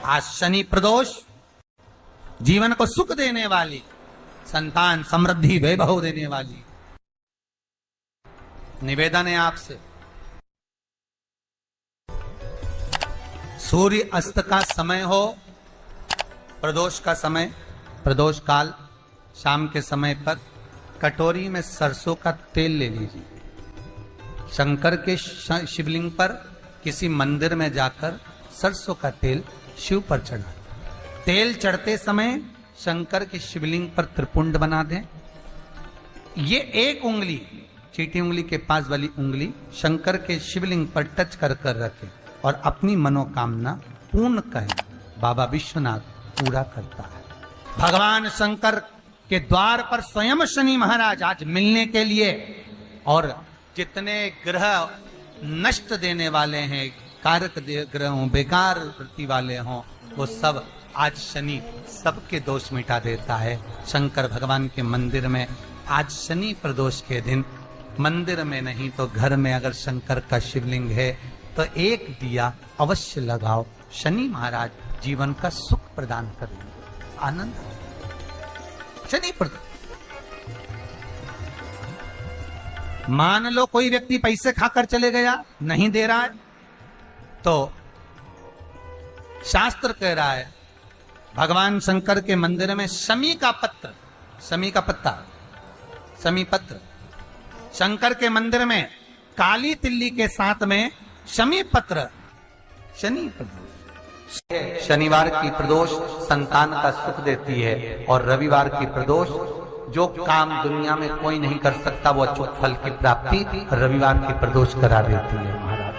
आज शनि प्रदोष जीवन को सुख देने वाली, संतान समृद्धि वैभव देने वाली। निवेदन है आपसे, सूर्य अस्त का समय हो, प्रदोष का समय, प्रदोष काल, शाम के समय पर कटोरी में सरसों का तेल ले लीजिए। शंकर के शिवलिंग पर किसी मंदिर में जाकर सरसों का तेल शिव पर चढ़ा। तेल चढ़ते समय शंकर के शिवलिंग पर त्रिपुंड बना दें। ये एक उंगली, चीटी उंगली के पास वाली उंगली शंकर के शिवलिंग पर टच कर कर रखें और अपनी मनोकामना पूर्ण कहें। बाबा विश्वनाथ पूरा करता है। भगवान शंकर के द्वार पर स्वयं शनि महाराज आज मिलने के लिए, और जितने ग्रह नष्ट देने वाले हैं, कारक ग्रह हों, बेकार वृत्ति वाले हों, वो सब आज शनि सबके दोष मिटा देता है। शंकर भगवान के मंदिर में आज शनि प्रदोष के दिन, मंदिर में नहीं तो घर में अगर शंकर का शिवलिंग है तो एक दिया अवश्य लगाओ। शनि महाराज जीवन का सुख प्रदान करेंगे, आनंद। शनि प्रदोष, मान लो कोई व्यक्ति पैसे खाकर चले गया, नहीं दे रहा है, तो शास्त्र कह रहा है भगवान शंकर के मंदिर में शमी का पत्र, शमी का पत्ता, शमी पत्र, शंकर के मंदिर में काली तिल्ली के साथ में शमी पत्र, शनि प्रदोष। शनिवार की प्रदोष संतान का सुख देती है, और रविवार की प्रदोष जो काम दुनिया में कोई नहीं कर सकता वो अचूक फल की प्राप्ति रविवार की प्रदोष करा देती है। महाराज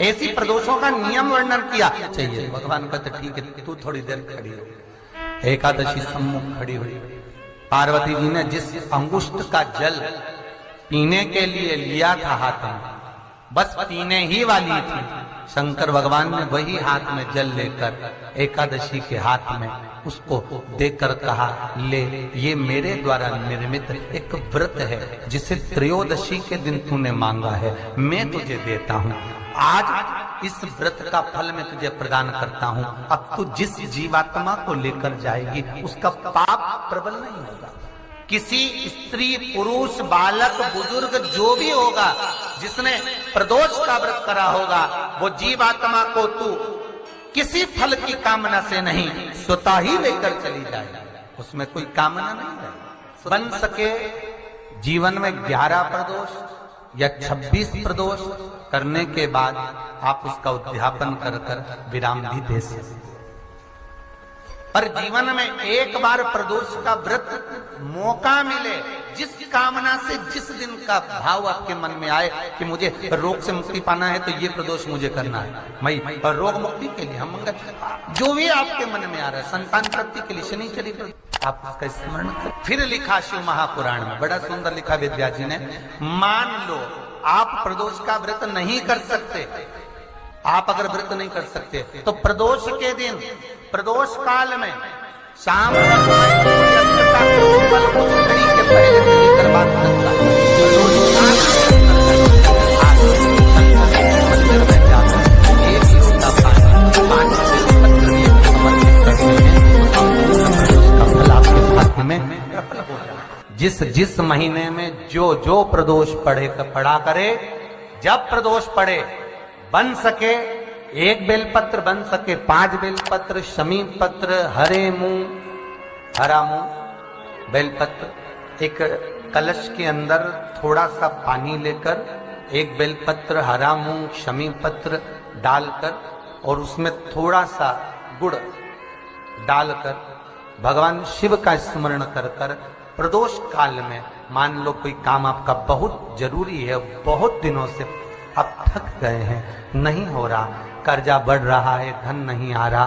ऐसी प्रदोषों का नियम वर्णन किया चाहिए। भगवान कहते ठीक है, तू थोड़ी देर खड़ी हो। एकादशी सम्मुख खड़ी हुई, पार्वती जी ने जिस अंगुष्ठ का जल पीने के लिए लिया था हाथ में, बस पीने ही वाली थी, शंकर भगवान ने वही हाथ में जल लेकर एकादशी के हाथ में उसको देकर कहा, ले, ये मेरे द्वारा निर्मित एक व्रत है जिसे त्रयोदशी के दिन तूने मांगा है, मैं तुझे देता हूँ। आज इस व्रत का फल मैं तुझे प्रदान करता हूँ। अब तू जिस जीवात्मा को लेकर जाएगी उसका पाप प्रबल नहीं होगा। किसी स्त्री, पुरुष, बालक, बुजुर्ग जो भी होगा जिसने प्रदोष का व्रत करा होगा, वो जीवात्मा को तू किसी फल की कामना से नहीं, स्वतः ही लेकर चली जाए। उसमें कोई कामना नहीं है। बन सके जीवन में 11 प्रदोष या 26 प्रदोष करने के बाद आप उसका उद्यापन कर कर विराम भी दे सकते। पर जीवन में एक बार प्रदोष का व्रत मौका मिले, जिस कामना से, जिस दिन का भाव आपके मन में आए कि मुझे रोग से मुक्ति पाना है तो ये प्रदोष मुझे करना है, मैं और रोग मुक्ति के लिए हम मंगल, जो भी आपके मन में आ रहा है, संतान प्राप्ति के लिए शनिचरी प्रदोष, आप उसका स्मरण करें। फिर लिखा शिव महापुराण में, बड़ा सुंदर लिखा वेदव्यास जी ने, मान लो आप प्रदोष का व्रत नहीं कर सकते, आप अगर व्रत नहीं कर सकते तो प्रदोष के दिन, प्रदोष काल में शाम के पहले बात करता जिस महीने में जो प्रदोष पढ़ा करे, जब प्रदोष पढ़े, बन सके 1 बेलपत्र, बन सके 5 बेलपत्र, शमी पत्र, हरे मूंग, हरा मूंग, बेलपत्र, एक कलश के अंदर थोड़ा सा पानी लेकर 1 बेलपत्र, हरा मूंग, शमी पत्र डालकर और उसमें थोड़ा सा गुड़ डालकर भगवान शिव का स्मरण कर कर प्रदोष काल में, मान लो कोई काम आपका बहुत जरूरी है, बहुत दिनों से आप थक गए हैं, नहीं हो रहा, कर्जा बढ़ रहा है, धन नहीं आ रहा,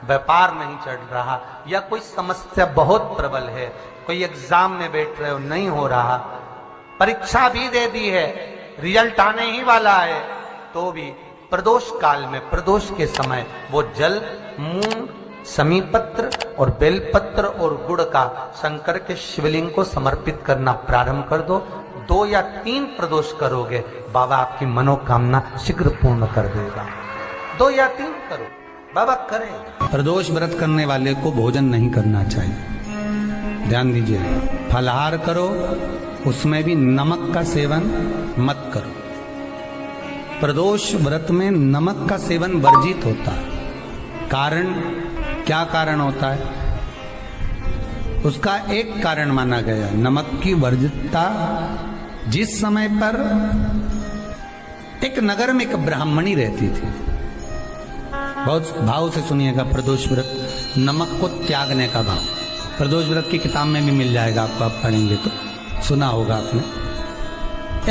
व्यापार नहीं चढ़ रहा, या कोई समस्या बहुत प्रबल है, कोई एग्जाम में बैठ रहे हो, नहीं हो रहा, परीक्षा भी दे दी है, रिजल्ट आने ही वाला है, तो भी प्रदोष काल में, प्रदोष के समय वो जल, मूंग, शमी पत्र और बेलपत्र और गुड़ का शंकर के शिवलिंग को समर्पित करना प्रारंभ कर दो। 2 या 3 प्रदोष करोगे, बाबा आपकी मनोकामना शीघ्र पूर्ण कर देगा। 2 या 3 करो, बाबा करेगा। प्रदोष व्रत करने वाले को भोजन नहीं करना चाहिए। ध्यान दीजिए, फलाहार करो, उसमें भी नमक का सेवन मत करो। प्रदोष व्रत में नमक का सेवन वर्जित होता है। कारण, क्या कारण होता है? उसका एक कारण माना गया, नमक की वर्जितता। जिस समय पर एक नगर में एक ब्राह्मणी रहती थी, बहुत भाव से सुनिएगा, प्रदोष व्रत, नमक को त्यागने का भाव। प्रदोष व्रत की किताब में भी मिल जाएगा आपको, आप पढ़ेंगे तो सुना होगा आपने।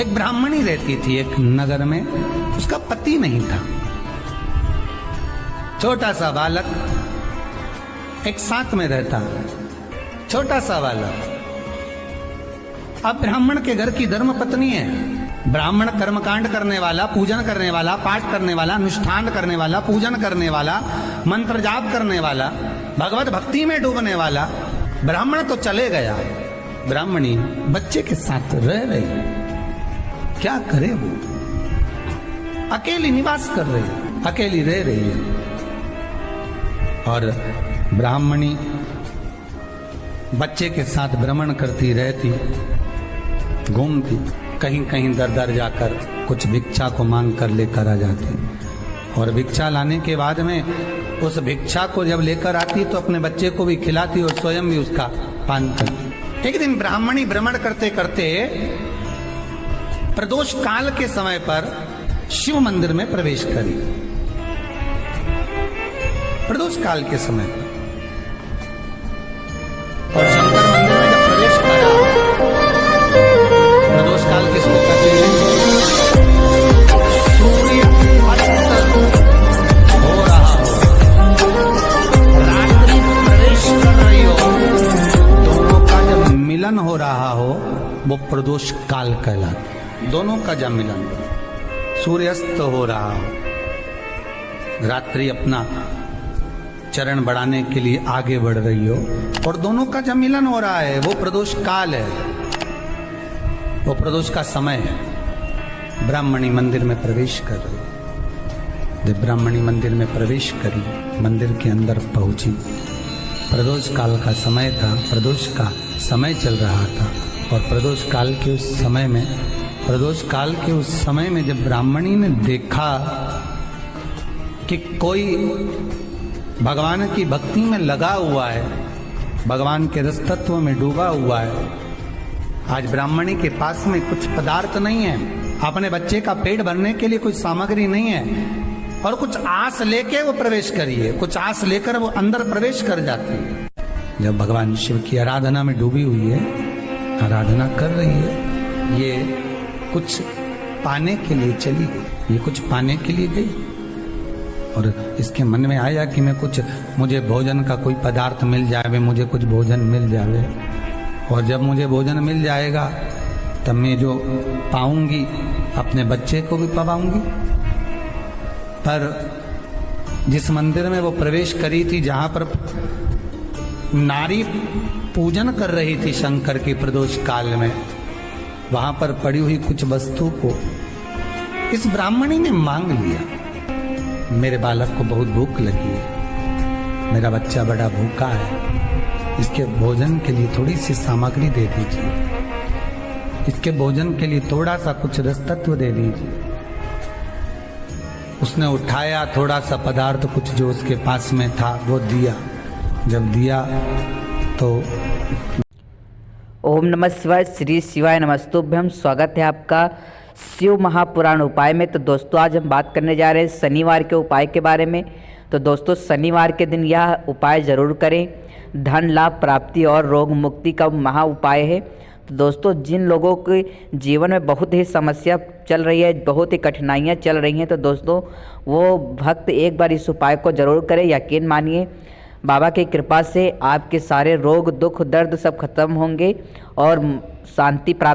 एक ब्राह्मणी रहती थी एक नगर में, उसका पति नहीं था। छोटा सा बालक एक साथ में रहता, छोटा सा बालक। अब ब्राह्मण के घर की धर्म पत्नी है। ब्राह्मण कर्मकांड करने वाला, पूजन करने वाला, पाठ करने वाला, अनुष्ठान करने वाला, पूजन करने वाला, मंत्र जाप करने वाला, भगवत भक्ति में डूबने वाला। ब्राह्मण तो चले गया, ब्राह्मणी बच्चे के साथ रह रही। क्या करे वो? अकेली निवास कर रही है, अकेली रह रही है। और ब्राह्मणी बच्चे के साथ भ्रमण करती रहती, घूमती, कहीं कहीं दर दर जाकर कुछ भिक्षा को मांग कर लेकर आ जाती। और भिक्षा लाने के बाद में उस भिक्षा को जब लेकर आती तो अपने बच्चे को भी खिलाती और स्वयं भी उसका पान करती। एक दिन ब्राह्मणी भ्रमण करते करते प्रदोष काल के समय पर शिव मंदिर में प्रवेश करी। प्रदोष काल के समय पर और शंकर मंदिर में जब प्रवेश करा, प्रदोष काल किसको कहते हैं? सूर्य अस्त हो रहा हो, रात्रि प्रवेश कर रही हो, दोनों का जब मिलन हो रहा हो वो प्रदोष काल कहलाता। दोनों का जब मिलन, सूर्यास्त हो रहा हो, रात्रि अपना चरण बढ़ाने के लिए आगे बढ़ रही हो और दोनों का जब मिलन हो रहा है, वो प्रदोष काल है, वो प्रदोष का समय है। ब्राह्मणी मंदिर में प्रवेश कर रही। जब ब्राह्मणी मंदिर में प्रवेश करी, मंदिर के अंदर पहुंची, प्रदोष काल का समय था, प्रदोष का समय चल रहा था। और प्रदोष काल के उस समय में, प्रदोष काल के उस समय में जब ब्राह्मणी ने देखा कि कोई भगवान की भक्ति में लगा हुआ है, भगवान के रस तत्व में डूबा हुआ है। आज ब्राह्मणी के पास में कुछ पदार्थ नहीं है, अपने बच्चे का पेट भरने के लिए कोई सामग्री नहीं है, और कुछ आस लेके वो प्रवेश करिए, कुछ आस लेकर वो अंदर प्रवेश कर जाती है। जब भगवान शिव की आराधना में डूबी हुई है, आराधना कर रही है, ये कुछ पाने के लिए चली गई, ये कुछ पाने के लिए गई। और इसके मन में आया कि मैं कुछ, मुझे भोजन का कोई पदार्थ मिल जाए, मुझे कुछ भोजन मिल जाए, और जब मुझे भोजन मिल जाएगा तब मैं जो पाऊंगी अपने बच्चे को भी पाऊंगी। पर जिस मंदिर में वो प्रवेश करी थी, जहां पर नारी पूजन कर रही थी शंकर की प्रदोष काल में, वहां पर पड़ी हुई कुछ वस्तु को इस ब्राह्मणी ने मांग लिया। मेरे बालक को बहुत भूख लगी है, मेरा बच्चा बड़ा भूखा है, इसके भोजन के लिए थोड़ी सी सामग्री दे दीजिए, इसके भोजन के लिए थोड़ा सा कुछ रस तत्व दे दीजिए। उसने उठाया थोड़ा सा पदार्थ, कुछ जो उसके पास में था वो दिया। जब दिया तो ओम नमः शिवाय, श्री शिवाय नमस्तुभ्यम। स्वागत है आपका शिव महापुराण उपाय में। तो दोस्तों आज हम बात करने जा रहे हैं शनिवार के उपाय के बारे में। तो दोस्तों शनिवार के दिन यह उपाय ज़रूर करें, धन लाभ प्राप्ति और रोग मुक्ति का महा उपाय है। तो दोस्तों जिन लोगों के जीवन में बहुत ही समस्या चल रही है, बहुत ही कठिनाइयाँ चल रही हैं, तो दोस्तों वो भक्त एक बार इस उपाय को ज़रूर करें। यकीन मानिए बाबा की कृपा से आपके सारे रोग दुख दर्द सब खत्म होंगे और शांति प्राप्त